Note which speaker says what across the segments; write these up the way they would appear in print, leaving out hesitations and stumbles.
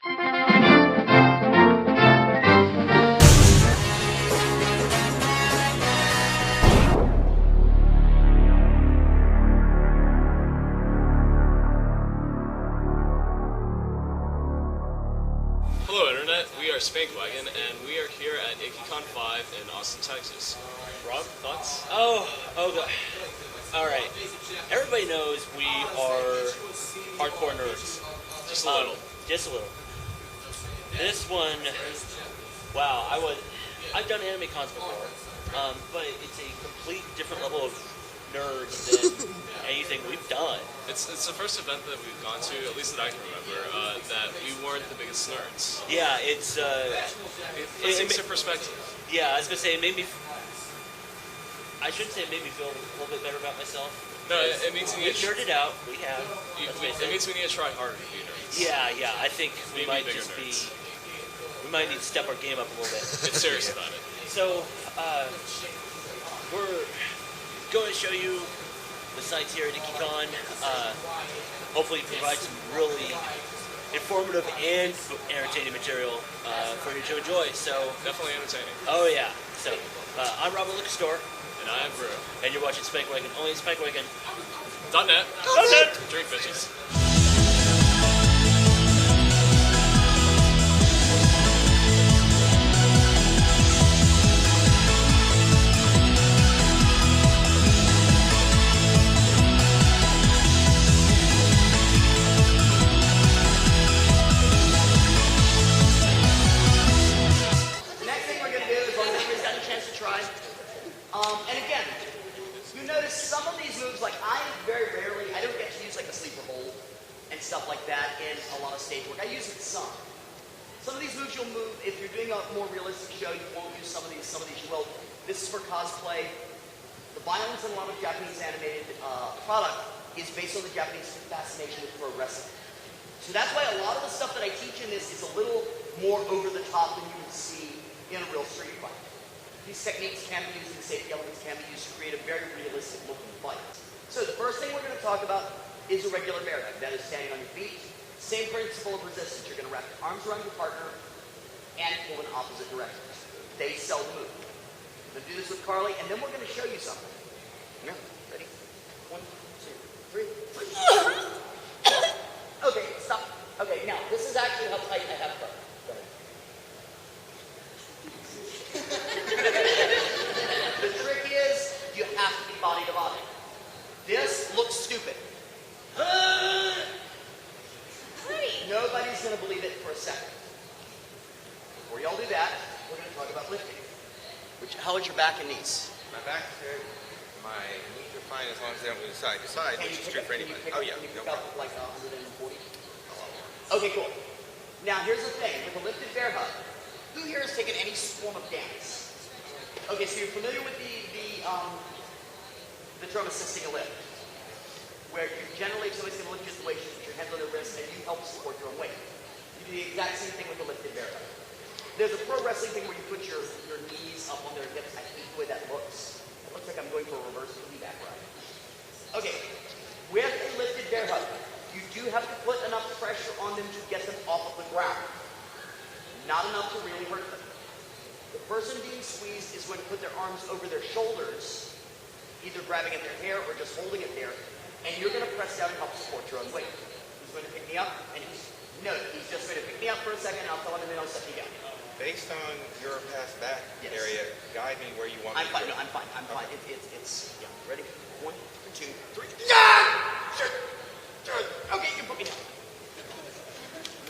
Speaker 1: Hello Internet, we are Spankwagon, and we are here at Ikkicon 5 in Austin, Texas. Rob, thoughts?
Speaker 2: Oh, God. Alright. Everybody knows we are hardcore nerds.
Speaker 1: Just a little.
Speaker 2: Just a little. This one, wow, I've done anime cons before, but it's a complete different level of nerds than anything we've done.
Speaker 1: It's the first event that we've gone to, at least that I can remember, that we weren't the biggest nerds.
Speaker 2: Yeah, it's
Speaker 1: It takes your perspective.
Speaker 2: Yeah, I was gonna say I shouldn't say it made me feel a little bit better about myself.
Speaker 1: No, it means we
Speaker 2: we've nerded out. We have.
Speaker 1: It means we need to try harder to be nerds.
Speaker 2: Yeah. I think we might
Speaker 1: bigger
Speaker 2: just
Speaker 1: nerds.
Speaker 2: we might need to step our game up a little bit.
Speaker 1: Get serious about it.
Speaker 2: So, we're going to show you the sites here at Ikkicon. Hopefully provide some really informative and entertaining material for you to enjoy. So
Speaker 1: Definitely entertaining.
Speaker 2: Oh yeah. So I'm Robert Liquor Store.
Speaker 1: And I am Brew.
Speaker 2: And you're watching Spankwagon, only at Spankwagon.
Speaker 1: .net. Drink bitches.
Speaker 3: Next thing we're going to do is everybody's got a chance to try. And again, you notice some of these moves, like I don't get to use like a sleeper hold and stuff like that in a lot of stage work. I use it some. Some of these moves you'll move, if you're doing a more realistic show, you won't use some of these you will. This is for cosplay. The violence in a lot of Japanese animated product is based on the Japanese fascination with pro wrestling. So that's why a lot of the stuff that I teach in this is a little more over the top than you would see in a real street fight. These techniques can be used, and safety elements can be used to create a very realistic looking fight. So the first thing we're going to talk about is a regular bear hug. That is standing on your feet. Same principle of resistance. You're going to wrap your arms around your partner and pull in opposite directions. They seldom move. I'm going to do this with Carly, and then we're going to show you something. Yeah, ready? 1, 2, 3. Okay, stop. Okay, now this is actually how tight I have Carly. Go ahead. The trick is, you have to be body to body. This looks stupid. Nobody's going to believe it for a second. Before y'all do that, we're going to talk about lifting. How is your back and knees?
Speaker 4: My back is good. My knees are fine as long as they don't move side to side, which is true for anybody. Oh yeah,
Speaker 3: Can you
Speaker 4: no
Speaker 3: pick up
Speaker 4: problem.
Speaker 3: like 140? Okay, cool. Now here's the thing. With a lifted bear hug, who here has taken any form of dance? Okay, so you're familiar with the term assisting a lift, where you generally, if somebody's going to lift you the weight, you put your hands on their wrist and you help support your own weight. You do the exact same thing with a lifted bear hug. There's a pro wrestling thing where you put your knees up on their hips. I hate the way that looks. It looks like I'm going for a reverse piggyback ride. Okay, with a lifted bear hug, you do have to put enough pressure on them to get them off of the ground. Not enough to really hurt them. The person being squeezed is going to put their arms over their shoulders, either grabbing at their hair or just holding it there, and you're going to press down and help support your own weight. He's going to pick me up, and he's just going to pick me up for a second, and I'll tell him, and then I'll set me down.
Speaker 4: Based on your past back area, guide me where you want me to go.
Speaker 3: I'm fine. It's yeah. Ready? 1, 2, 3. Okay, you put me down.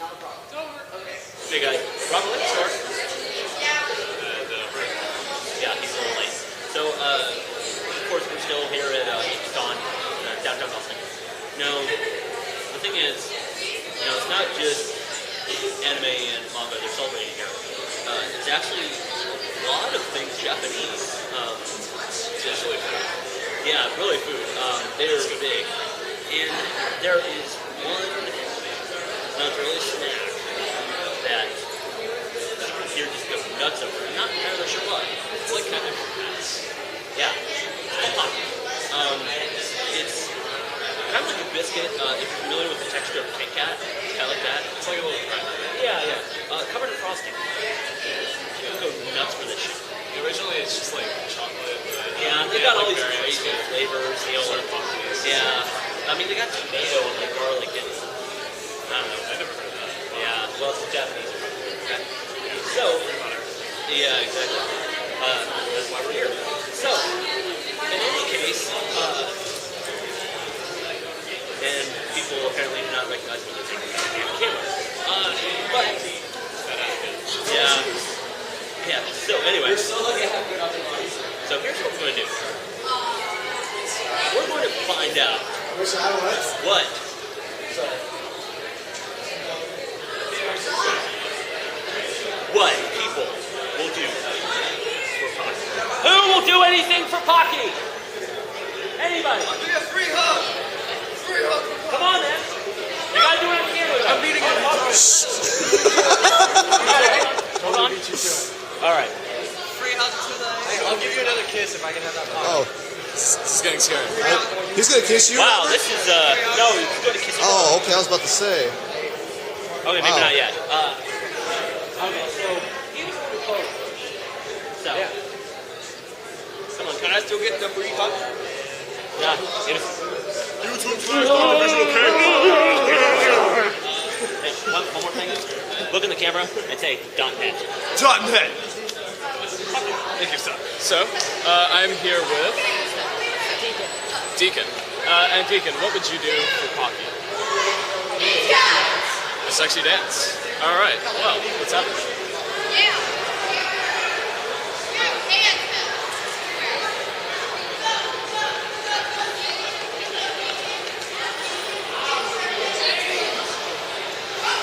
Speaker 3: Not a problem. It's over. Okay.
Speaker 2: Hey guys, Robert Liquor Store.
Speaker 1: And
Speaker 2: Yeah, he's a little late. So, of course, we're still here at Ikkicon, downtown Austin. The thing is, it's not just anime and manga they're celebrating here. It's actually a lot of things Japanese.
Speaker 1: Essentially food.
Speaker 2: Yeah, really food. They're big. And there is one really snack that people here just go nuts over. I'm not entirely sure why.
Speaker 1: It's like kind of nuts.
Speaker 2: Yeah. It's called Pocky. It's kind of like a biscuit. If you're familiar with the texture of Kit Kat, it's kind of like that.
Speaker 1: It's like a little cracker.
Speaker 2: Yeah, Austin. People go nuts for this shit.
Speaker 1: Originally, it's just like chocolate.
Speaker 2: Yeah, they got all
Speaker 1: like
Speaker 2: these
Speaker 1: variants,
Speaker 2: crazy flavors. You know,
Speaker 1: sort of Pockies.
Speaker 2: yeah. I mean, they got tomato and like garlic and I don't know.
Speaker 1: I never heard of that.
Speaker 2: Yeah, well, it's the Japanese. Okay. So, yeah, exactly. That's why we're here. So, in any case, and people apparently do not recognize me as taking the camera. But, yeah. So anyway, so here's what we're going to do. We're going to find out what people will do for Pocky. Who will do anything for Pocky? Anybody?
Speaker 4: I'll give you a free hug. Free hug.
Speaker 2: Come on, man. You gotta do it on camera.
Speaker 4: I'm beating it.
Speaker 2: Hold on. All right.
Speaker 4: Free hug to the... I'll give you another kiss if I can have that hug.
Speaker 5: Oh,
Speaker 1: This is getting scary.
Speaker 5: he's gonna kiss you?
Speaker 2: Wow, this is no, he's going to kiss you.
Speaker 5: Oh, okay. I was about to say.
Speaker 2: Okay, maybe
Speaker 5: Wow.
Speaker 2: not yet. Okay, so he was going to close. So,
Speaker 4: Yeah.
Speaker 2: come on,
Speaker 4: Can I still get the free hug?
Speaker 2: Yeah, it is. Hey, one more thing. Look in the camera and say .net.
Speaker 1: .net. Thank you, sir. So, I'm here with Deacon. And Deacon, what would you do for Pocky? A sexy dance. All right. Well, what's happening?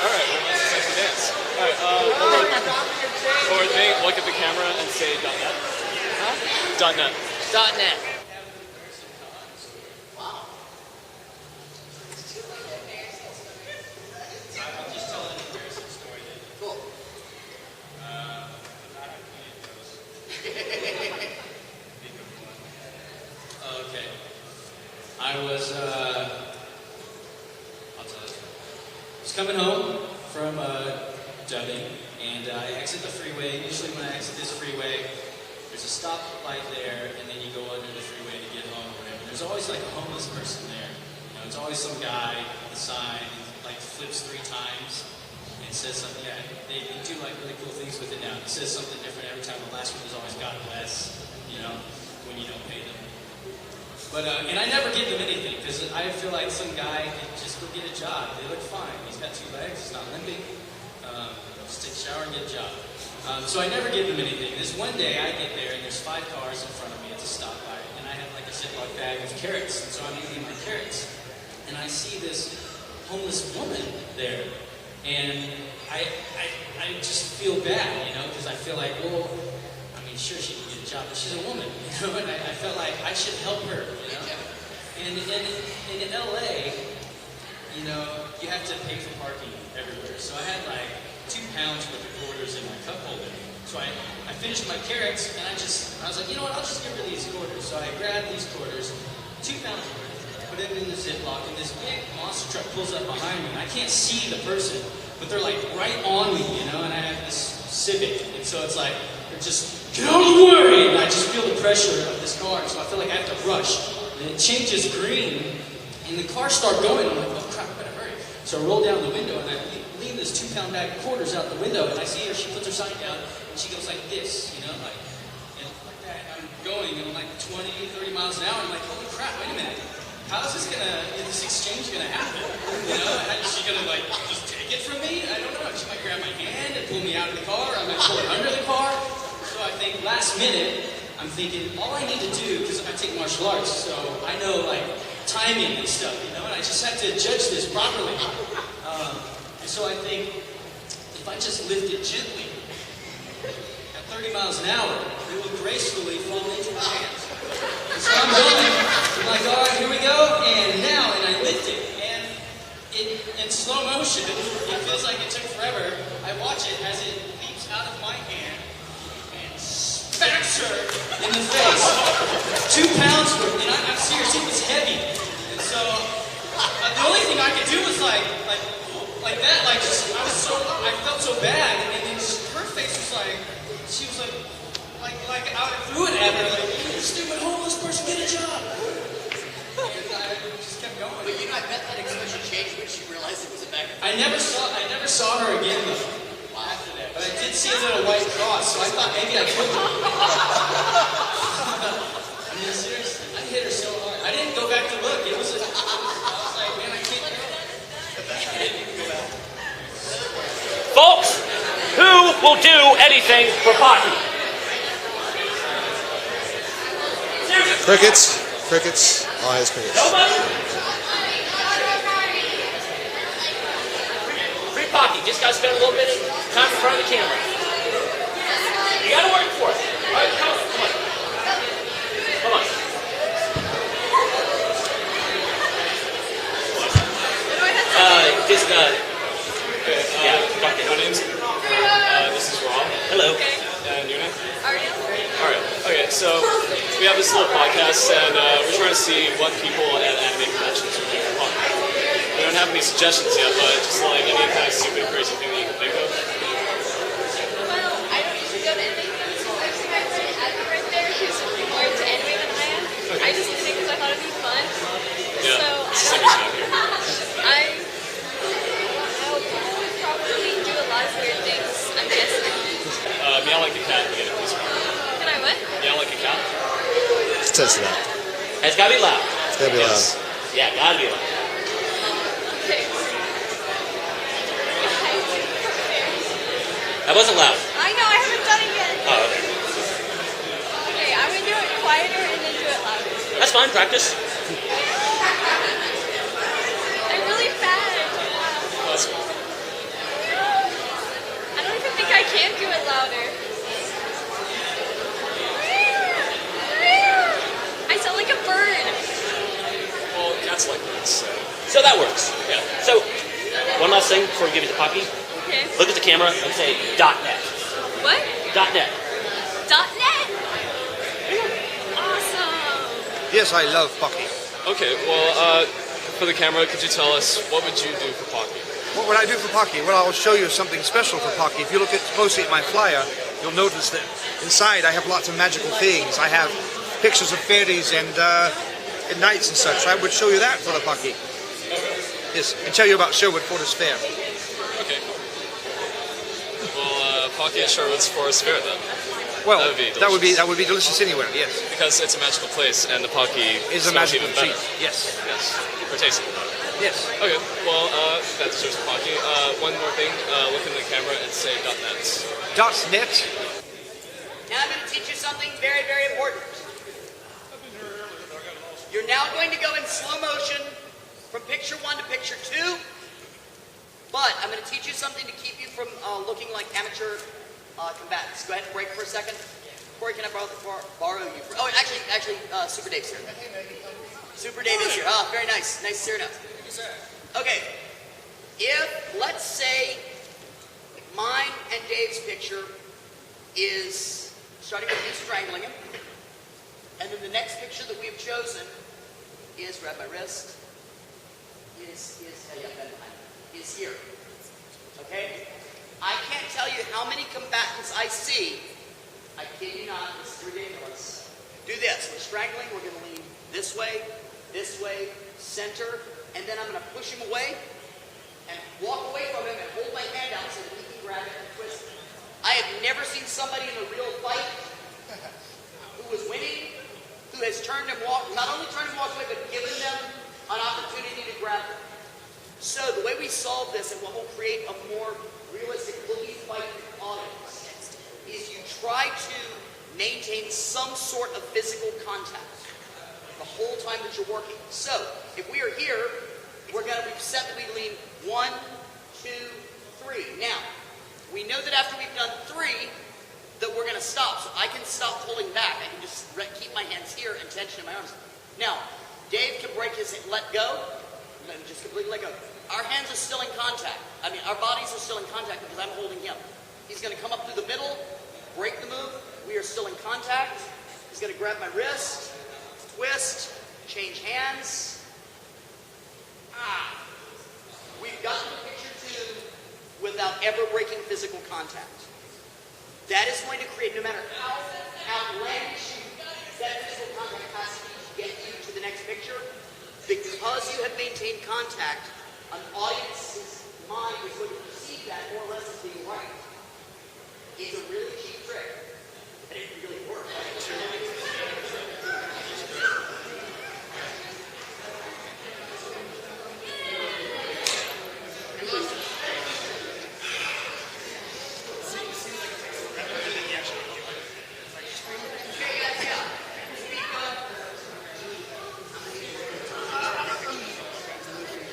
Speaker 1: All right. Well, that's a sexy dance. All right. One more thing. Look at the camera and say .net. Huh? .net.
Speaker 3: .net.
Speaker 6: Okay. I was, I'll tell you. I was coming home from dubbing, and I exit the freeway. Usually when I exit this freeway, there's a stoplight there, and then you go under the freeway to get home or whatever. There's always like a homeless person there. You know, it's always some guy with a sign, like flips 3 times and says something. Yeah, they do like really cool things with it now. It says something different every time. The last one is always God bless, you know, when you don't pay them. But, and I never give them anything, because I feel like some guy can just go get a job. They look fine. He's got 2 legs. He's not limping. Just take a shower and get a job. So I never give them anything. This one day I get there, and there's 5 cars in front of me at the stoplight, and I have like a Ziploc bag of carrots, and so I'm eating my carrots. And I see this homeless woman there, and I just feel bad, you know, because I feel like, well, I mean, sure, she can get a job, but she's a woman, you know, and I felt like I should help her, you know. And in LA, you know, you have to pay for parking everywhere. So I had like 2 pounds worth of quarters in my cup holder. So I finished my carrots, and I was like, you know what, I'll just give her these quarters. So I grabbed these quarters, 2 pounds worth, put it in the Ziploc, and this big monster truck pulls up behind me. And I can't see the person, but they're like right on me, you know, and I have this Civic. And so it's like, they're just, get out of the way! And I just feel the pressure of this car, so I feel like I have to rush. And it changes green, and the car starts going. I'm like, oh crap, I better hurry. So I roll down the window, and I lean this 2-pound bag of quarters out the window, and I see her, she puts her sign down, and she goes like this, you know, like, and like that. I'm going, and I'm like 20, 30 miles an hour, I'm like, holy crap, wait a minute. How is this exchange gonna happen? You know, is she gonna like, just take it from me? I don't know. She might grab my hand and pull me out of the car, I might pull her under the car. So I think last minute, I'm thinking, all I need to do, because I take martial arts, so I know like timing and stuff, you know, and I just have to judge this properly. And so I think, if I just lift it gently, at 30 miles an hour, it will gracefully fall into her hands. And so I'm going, I'm like, all right, here we go, and now, and I lift it, and in slow motion, it feels like it took forever. I watch it as it leaps out of my hand, smacks her in the face. 2 pounds worth, and I'm serious, it was heavy. And so, the only thing I could do was like that, like just, I felt so bad, and then just face was like, she was like I threw it at her, like, you stupid homeless person, get a job. And I just kept going.
Speaker 3: But you know, I bet that expression changed when she realized it was a back.
Speaker 6: I never saw her again though. After that. But I did see a little white cross, so I thought maybe I put her. I mean, seriously, I hit her so hard. I didn't go back to look. I was like, man, I can't go. I didn't go back.
Speaker 2: Folks, who will do anything for Pocky?
Speaker 5: Crickets. Crickets. Oh, he has crickets.
Speaker 2: Nobody? Free Pocky. Just gotta spend a little bit of time in front of the camera. You gotta work for it. All right, come on. Come on.
Speaker 1: My name's this is Rob.
Speaker 2: Hello.
Speaker 1: And your name?
Speaker 7: Ariel?
Speaker 1: Alright. Okay, so we have this little podcast and we're trying to see what people at anime conventions would think of Pocky. We don't have any suggestions yet, but just like any kind of stupid, crazy thing that you can think of.
Speaker 7: Well, I don't usually go to anime conventions. I've seen my friend Abby right there, who's more into anime than I am. I just did it because I thought it'd be fun.
Speaker 1: Yeah,
Speaker 7: So
Speaker 1: it's the same as not here.
Speaker 7: I'll probably do a lot of weird things, I'm guessing.
Speaker 1: Meow like a cat and get a piece of
Speaker 7: Can I what?
Speaker 1: Meow like a cat?
Speaker 5: Let's test it out.
Speaker 2: It's gotta be loud.
Speaker 5: It's gotta be
Speaker 1: Yes.
Speaker 5: loud.
Speaker 2: Yeah, gotta be loud.
Speaker 7: Okay.
Speaker 2: That wasn't loud.
Speaker 7: I know, I haven't done it yet.
Speaker 2: Oh, okay.
Speaker 7: Okay, I'm gonna do it quieter and then do it louder.
Speaker 2: That's fine, practice.
Speaker 7: I'm really bad.
Speaker 1: That's
Speaker 7: I don't even think I can do it louder. I sound like a bird.
Speaker 1: well, cats like birds, so
Speaker 2: So that works.
Speaker 1: yeah.
Speaker 2: So, one last thing before we give it to Pocky.
Speaker 7: Okay.
Speaker 2: Look at the camera and say .net.
Speaker 7: What?
Speaker 2: .net.
Speaker 7: .net? Awesome.
Speaker 4: Yes, I love Pocky.
Speaker 1: Okay, well, for the camera, could you tell us what would you do for Pocky?
Speaker 4: What would I do for Pocky? Well, I'll show you something special for Pocky. If you look closely at my flyer, you'll notice that inside I have lots of magical things. I have pictures of fairies and knights and such. I would show you that for the Pocky. Yes, and tell you about Sherwood Forest Fair.
Speaker 1: Okay. Well, Pocky at Sherwood's Forest Fair then.
Speaker 4: Well,
Speaker 1: That would be
Speaker 4: that would be delicious anywhere. Yes,
Speaker 1: Because it's a magical place and the Pocky
Speaker 4: is a
Speaker 1: smells
Speaker 4: magical
Speaker 1: even better.
Speaker 4: treat. Yes,
Speaker 1: Yes. Or tasty.
Speaker 4: yes.
Speaker 1: Okay, well, that deserves Pocky. One more thing, look in the camera and say .net.
Speaker 4: .net.
Speaker 3: Now I'm going to teach you something very, very important. You're now going to go in slow motion from picture 1 to picture 2. But I'm going to teach you something to keep you from looking like amateur combatants. Go ahead and break for a second. Corey, can I borrow you? Oh, actually, Super Dave's here. Super Dave is here. Oh, very nice. Nice to see you now. Okay. If, let's say, mine and Dave's picture is starting with me strangling him, and then the next picture that we've chosen is, grab my wrist, is here. Okay? I can't tell you how many combatants I see. I kid you not, it's ridiculous. Do this. We're strangling. We're going to lean this way, center, and then I'm going to push him away and walk away from him and hold my hand out so that he can grab it and twist it. I have never seen somebody in a real fight who was winning, who has not only turned and walked away, but given them an opportunity to grab them. So the way we solve this and what will create a more realistic looking fight in the audience is you try to maintain some sort of physical contact the whole time that you're working. So if we are here, we've set that we lean 1, 2, 3. Now, we know that after we've done 3, that we're going to stop. So I can stop pulling back. I can just keep my hands here and tension in my arms. Now, Dave can break his let go, and just completely let go. Our hands are still in contact. Our bodies are still in contact because I'm holding him. He's going to come up through the middle, break the move. We are still in contact. He's going to grab my wrist, twist, change hands. We've gotten to picture 2 without ever breaking physical contact. that is going to create, no matter how outlandish that physical contact has to get you to the next picture, because you have maintained contact, an audience's mind is going to perceive that more or less as being right. It's a really cheap trick, and it really works.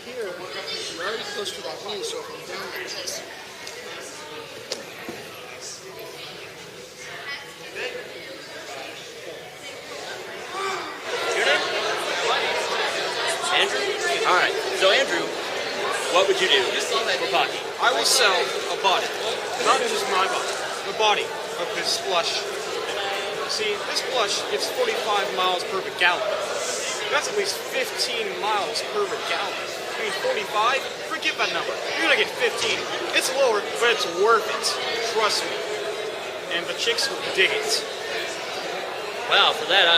Speaker 4: Here, we're already close to that hole, so if I'm down there, it's
Speaker 2: Your name? Andrew? Alright, so Andrew, what would you do for Pocky?
Speaker 8: I will sell a body, not just my body, the body of his flush. See, this flush gives 45 miles per gallon. That's at least 15 miles per gallon. I mean, 45? Forget that number. You're gonna get 15. It's lower, but it's worth it. Trust me. And the chicks will dig it.
Speaker 2: Wow, for that,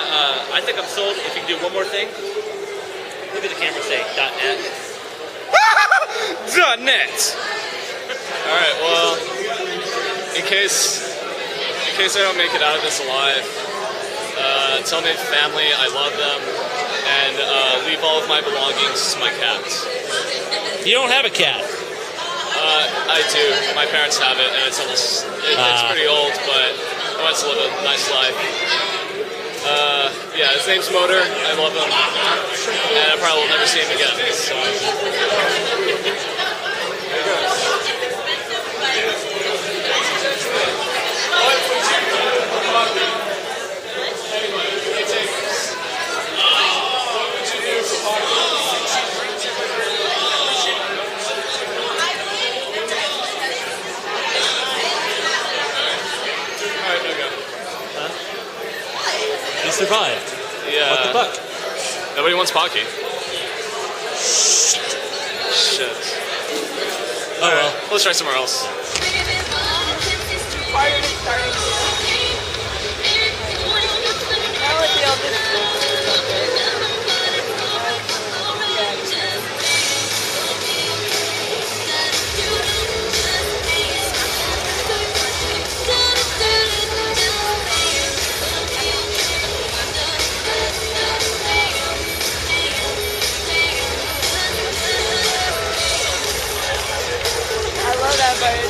Speaker 2: I think I'm sold. If you can do one more thing, look at the camera, say .net.
Speaker 8: .net.
Speaker 1: All right. Well, in case I don't make it out of this alive, tell my family I love them, and leave all of my belongings to my cats.
Speaker 2: You don't have a cat.
Speaker 1: I do. My parents have it, and it's pretty old, but I want to live a nice life. Yeah, his name's Motor. I love him, and I probably will never see him again. So. There you go. Anyway, hey, take this. What would you do for Pocky? Alright, no go.
Speaker 2: You survived.
Speaker 1: Yeah.
Speaker 2: What the fuck?
Speaker 1: Nobody wants Pocky. Shit.
Speaker 2: Oh well.
Speaker 1: Let's try somewhere else.
Speaker 7: I love that bird.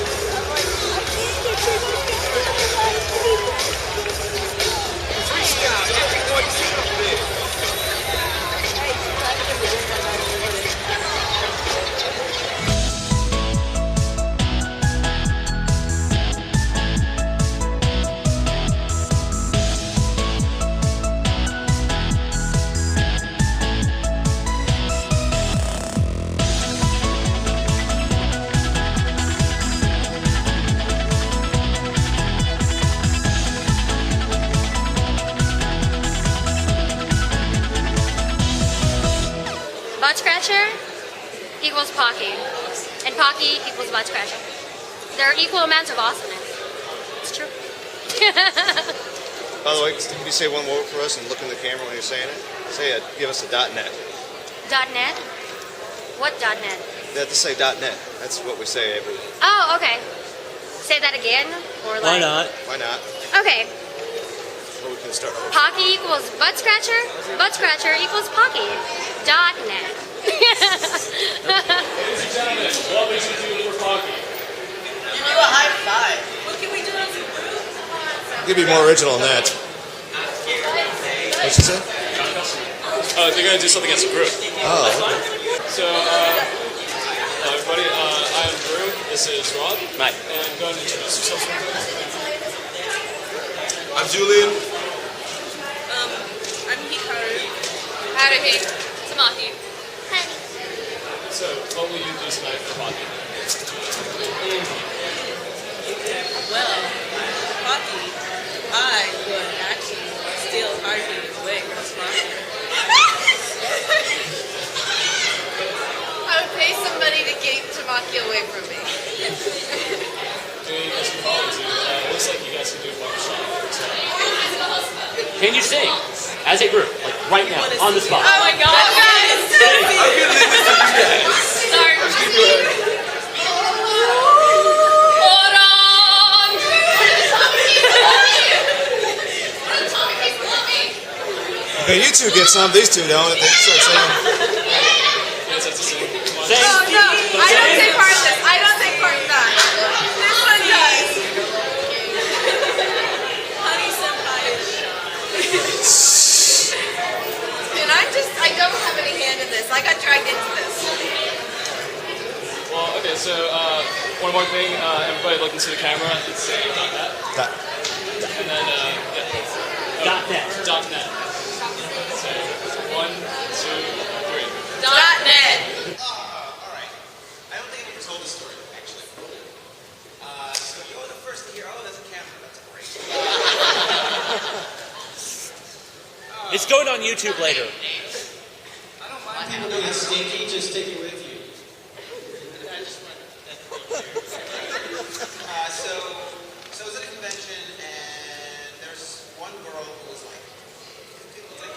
Speaker 7: Butt scratcher equals Pocky, and Pocky equals butt scratcher. They're equal amounts of awesomeness. It's true.
Speaker 5: By the way, can you say one word for us and look in the camera when you're saying it? Say it. Give us a .net.
Speaker 7: .net? What .net?
Speaker 5: They have to say .net. That's what we say every.
Speaker 7: Oh, okay. Say that again, or
Speaker 2: Why
Speaker 7: like.
Speaker 2: not?
Speaker 5: Why not?
Speaker 7: Okay.
Speaker 5: Well, we can start.
Speaker 7: Pocky equals butt scratcher. Butt scratcher equals Pocky. .net.
Speaker 1: Ladies and gentlemen, what would you do for Pocky?
Speaker 3: Give you a high five. What can we do as a group?
Speaker 5: You could be more original than that. What'd you say?
Speaker 1: Oh, they're gonna do something as a group.
Speaker 5: Oh, okay.
Speaker 1: So, hello everybody. I'm Drew. This is Rob.
Speaker 2: Right.
Speaker 1: And go ahead and introduce yourself.
Speaker 9: I'm Julian.
Speaker 7: I'm Hikaru. Haruhi. Tamaki.
Speaker 1: So, what will you do tonight for Pocky?
Speaker 10: Well, Pocky, I would actually steal Harvey away from Pocky.
Speaker 7: I would pay somebody to keep Tamaki away from me.
Speaker 1: who you guys can follow to. It looks like you guys can do a barbershop. So.
Speaker 2: Can you sing as a group, like right now, on the spot?
Speaker 7: Oh my god, guys!
Speaker 1: I'm gonna leave this to you guys.
Speaker 7: Sorry.
Speaker 1: Go ahead.
Speaker 7: Hold on!
Speaker 5: Okay, you two get some. These two don't. They start singing.
Speaker 1: You guys have to sing. Come on.
Speaker 2: Sing.
Speaker 7: Oh no, I don't take part in this. I don't take part in that. This one does.
Speaker 10: Honey senpai is shy.
Speaker 7: And I don't have any hand in this. I got dragged into this.
Speaker 1: Well, okay, so one more thing. Everybody look into the camera and say .net. And then,
Speaker 2: .net.
Speaker 1: .net. So, 1, 2, 3.
Speaker 7: .net.
Speaker 9: Alright. I don't think I ever told the story, actually. So you're the first to hear, oh, there's a camera. That's great.
Speaker 2: It's going on YouTube later.
Speaker 9: I don't mind
Speaker 6: People getting stinky, just take it with you.
Speaker 9: So I was at a convention, and there's one girl who was like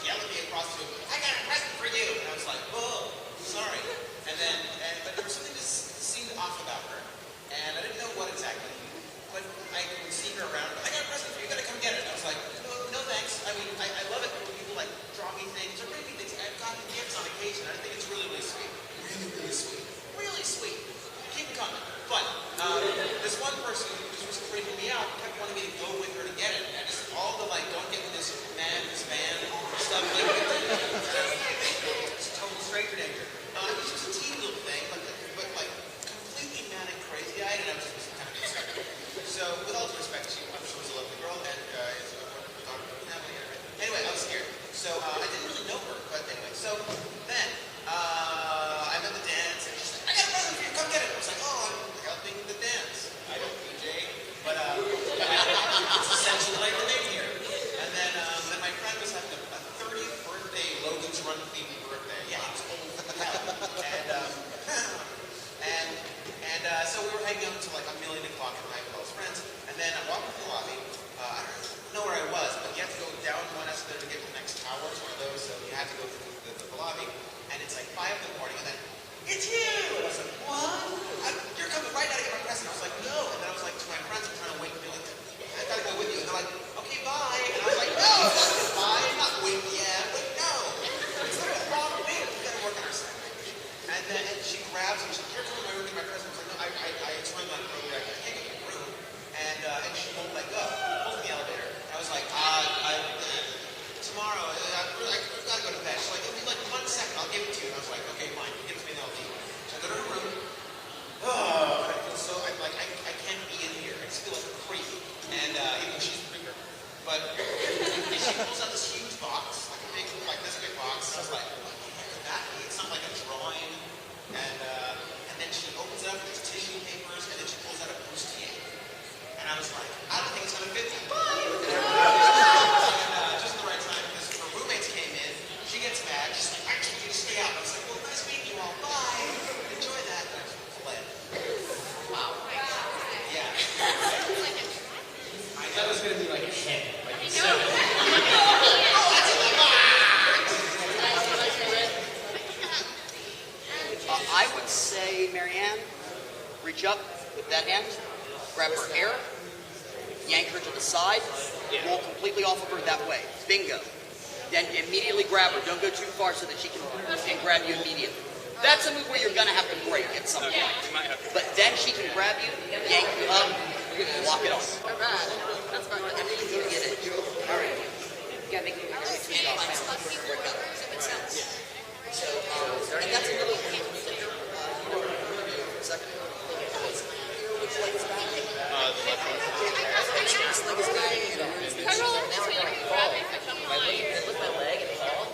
Speaker 9: yelling at me across the room, I got a present for you! And I was like, oh, sorry. But there was something that seemed off about her, and I didn't know what exactly. But I would see her around, I got a present for you, you gotta come get it. And I was like, no thanks. I mean, I love it when people like draw me things or bring me things. I've gotten gifts on occasion. I think it's really, really sweet. Really, really sweet. Really sweet. Keep it coming. But this one person who was freaking me out kept wanting me to go with her to get it. And just all the like, don't get with this man, this van stuff. Like, it's total stranger danger. It was just a teeny little thing, but like completely manic, crazy-eyed, and I was just kind of expecting. So, with all due respect, she was a lovely girl, and is a wonderful daughter. Anyway, I was scared. So I didn't really know her, but anyway. So then I'm at the dance, and she's like, I got a present for you, come get it. I was like, oh, I'm helping the dance. I don't DJ, but it's essentially like the name here. And then my friend was having a 30th birthday Logan's Run themed birthday. Yeah, he was old as hell. And so we were hanging out until like a million o'clock at night with all his friends. And then I walked in the lobby. I don't know where I was, but you have to go down one escalator to get to the next tower. It's one of those, so you have to go through the lobby. And it's like 5 in the morning, and then, it's you! And I was like, what? You're coming right now to get my present. I was like, no. And then I was like, to my friends, I'm trying to wait. They're like, I gotta go with you. And they're like, okay, bye. And I was like, no, bye. I'm not waiting yet. Like, no. It's the wrong way. We gotta work on our sign language. And she grabs me. She's like, here, come to my room, get my present. I was like, no, I explained my earlier. I can't get my room. And she won't let go. Pulls in the elevator. I was like, tomorrow, I've got to go to bed. She's like, it'll be like 1 second, I'll give it to you. And I was like, okay, fine, give it to me and I'll leave. So I go to her room. Oh, I feel so, I'm like, I can't be in here. I just feel like a creep. And even though she's bigger. But she pulls out this huge box, like this big box. I was like, what the heck could that be? It's not like a drawing. And then she opens it up, there's tissue papers, and then she pulls out a bustier. And I was like, I don't think it's going to fit you. Just at the right time, because her roommates came in, she gets mad, she's like, I need you to stay out. I was like, well, nice meeting you all, bye. Enjoy that. And I just fled. Wow. Yeah.
Speaker 6: I thought it was going to be like a head. Like a 7.
Speaker 3: I would say, Marianne, reach up with that hand, grab her hair, yank her to the side, roll completely off of her that way. Bingo. Then immediately grab her. Don't go too far so that she can grab you immediately. That's a move where you're going to have to break at some point. But then she can grab you, yank you up, lock it off.
Speaker 7: All right. That's fine.
Speaker 3: And then you get it. All right. You got to make it So, and that's another one. Second. Which leg is back?
Speaker 5: The left one.
Speaker 3: This leg is back.
Speaker 7: Can I roll up this way? Grab me if I come on.
Speaker 3: Lift my leg and fall.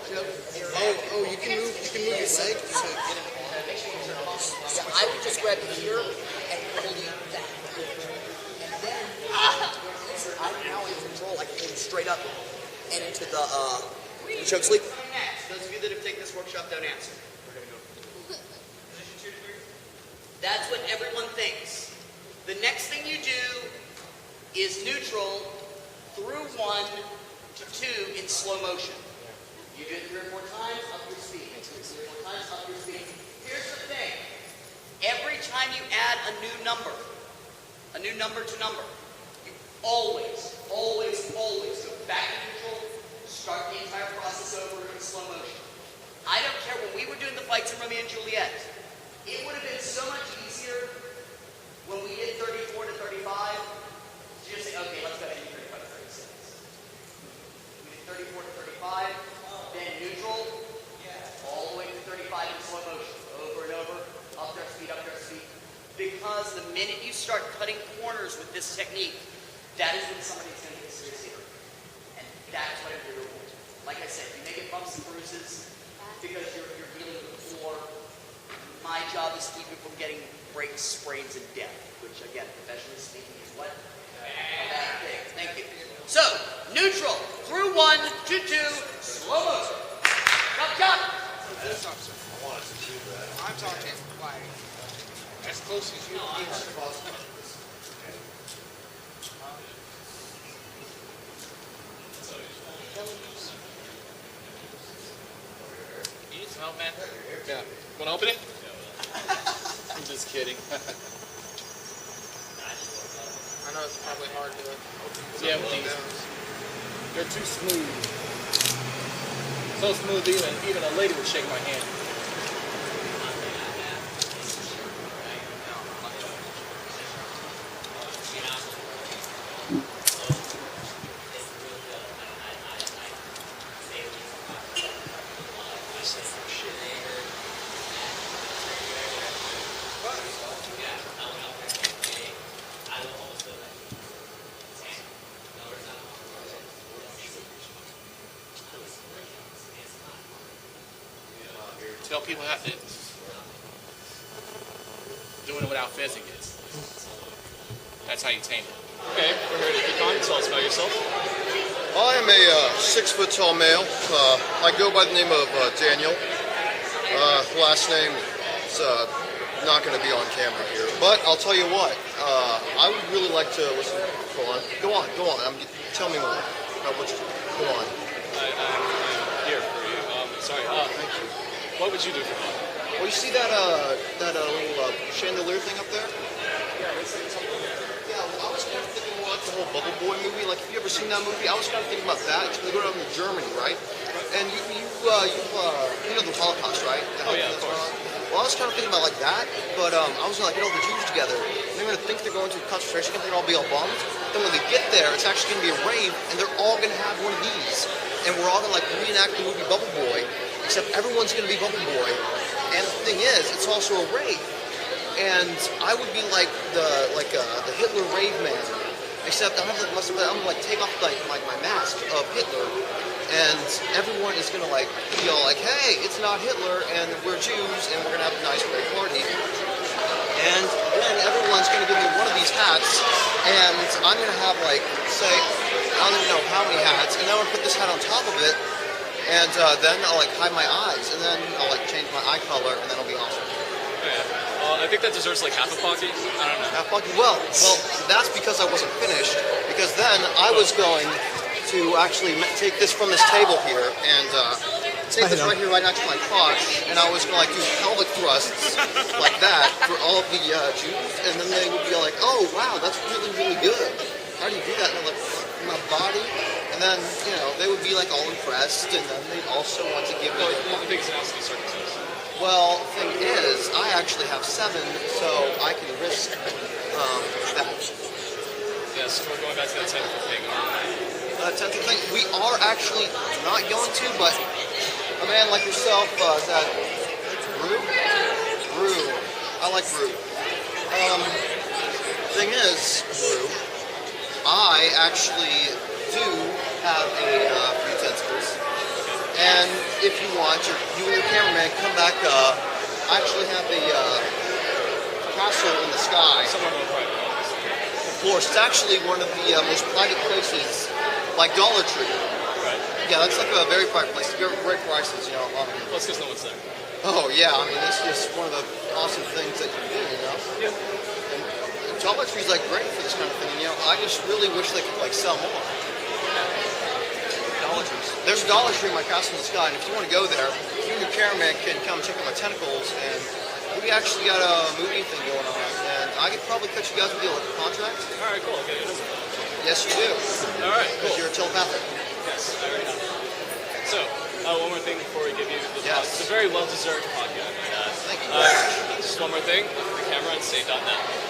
Speaker 4: Oh, you can move your leg to get it.
Speaker 3: So I would just grab you here and pull you back. And then I'm now in control. I can pull you straight up and into the choke sleep. Those of you that have taken this workshop don't answer. That's what everyone thinks. The next thing you do is neutral through 1 to 2 in slow motion. You do it 3 or 4 times, up your speed. 3 or 4 times, up your speed. Here's the thing. Every time you add a new number to number, you always go back to neutral, start the entire process over in slow motion. I don't care, when we were doing the fights in Romeo and Juliet, it would have been so much easier when we did 34 to 35 to just say, okay, let's go ahead and do 35 to 36. We did 34 to 35, then neutral, all the way to 35 in slow motion, over and over, up their speed, because the minute you start cutting corners with this technique, that is when somebody's going to get serious here. And that's what I'm here to avoid. Like I said, you may get bumps and bruises because you're dealing with the floor. My job is to keep you from getting breaks, sprains, and death, which again, professionally speaking, is what? A bad thing. Thank you. So, neutral, through 1 to 2, slow motion. Chop, chop.
Speaker 4: I'm talking like as close as you can.
Speaker 11: You need some help, man? Yeah. Want to open it? I'm just kidding.
Speaker 8: I know it's probably hard to open.
Speaker 11: Yeah, with these. They're too smooth. So smooth even a lady would shake my hand. Tell people how to doing it without fizzing is. That's how you tame it.
Speaker 1: Okay, we're here at Ikkicon. Tell us about yourself.
Speaker 5: I am a 6-foot-tall male. I go by the name of Daniel. Last name is not going to be on camera here, but I'll tell you what. I would really like to listen. Go on. Tell me more. Go on.
Speaker 1: I'm here for you. Sorry.
Speaker 5: Thank you.
Speaker 1: What would you do for fun?
Speaker 5: Well, you see that little chandelier thing up there?
Speaker 1: Yeah, looks like something.
Speaker 5: Yeah, well, I was kind of thinking more like the whole Bubble Boy movie. Like, have you ever seen that movie? I was kind of thinking about that. They go down to Germany, right? And you know the Holocaust, right?
Speaker 1: Oh yeah, of course.
Speaker 5: Well, I was kind of thinking about like that, but I was gonna get all the Jews together. And they're gonna think they're going to a concentration camp. They're gonna all be all bummed. Then when they get there, it's actually gonna be a rave, and they're all gonna have one of these, and we're all gonna like reenact the movie Bubble Boy, except everyone's gonna be Bubble Boy. And the thing is, it's also a rave. And I would be like the Hitler rave man, except I'm gonna like take off like my mask of Hitler, and everyone is gonna like be all like, hey, it's not Hitler, and we're Jews, and we're gonna have a nice rave party. And then everyone's gonna give me one of these hats, and I'm gonna have like say I don't even know how many hats, and then I'm gonna put this hat on top of it, and then I'll like hide my eyes, and then I'll like change my eye color, and then it'll be awesome.
Speaker 1: I think that deserves like half a Pocky. I don't know.
Speaker 5: Half Pocky? Well, that's because I wasn't finished. Because then I was going to actually take this from this table here and take this right here, right next to my crotch, and I was going to like do pelvic thrusts like that for all of the Jews, and then they would be like, "Oh, wow, that's really, really good. How do you do that?" And I'm like, "My body." And then they would be like all impressed, and then they'd also want to give me.
Speaker 1: I think it's an absolute circumstance.
Speaker 5: Well, the thing is, I actually have 7, so I can risk that.
Speaker 1: Yes, we're going back to that 10th thing.
Speaker 5: 10th thing, we are actually not going to, but a man like yourself, is that Rue? Rue. I like Rue. Thing is, Rue, I actually do have a few tentacles. And if you want, you and your cameraman come back. I actually have a castle in the sky.
Speaker 1: Somewhere more private.
Speaker 5: Of course, it's actually one of the most private places, like Dollar Tree.
Speaker 1: Right.
Speaker 5: Yeah, that's like a very private place. Great prices,
Speaker 1: Well, it's because no one's there.
Speaker 5: Oh yeah, I mean it's just one of the awesome things that you do, you know?
Speaker 1: Yeah.
Speaker 5: And Dollar Tree's like great for this kind of thing, you know? I just really wish they could like sell more. Dollar Trees. There's a Dollar Tree in my Castle in the Sky, and if you want to go there, you and your cameraman can come check out my tentacles, and we actually got a movie thing going on, and I could probably cut you guys with a contract.
Speaker 1: All right, cool. Okay.
Speaker 5: Yes, you do.
Speaker 1: All right, cool.
Speaker 5: Because you're telepathic.
Speaker 1: Yes, I already have. So, one more thing before we give you the talk.
Speaker 5: Yes.
Speaker 1: It's a very well-deserved podcast.
Speaker 5: Thank you.
Speaker 1: Just one more thing. The camera on state.net.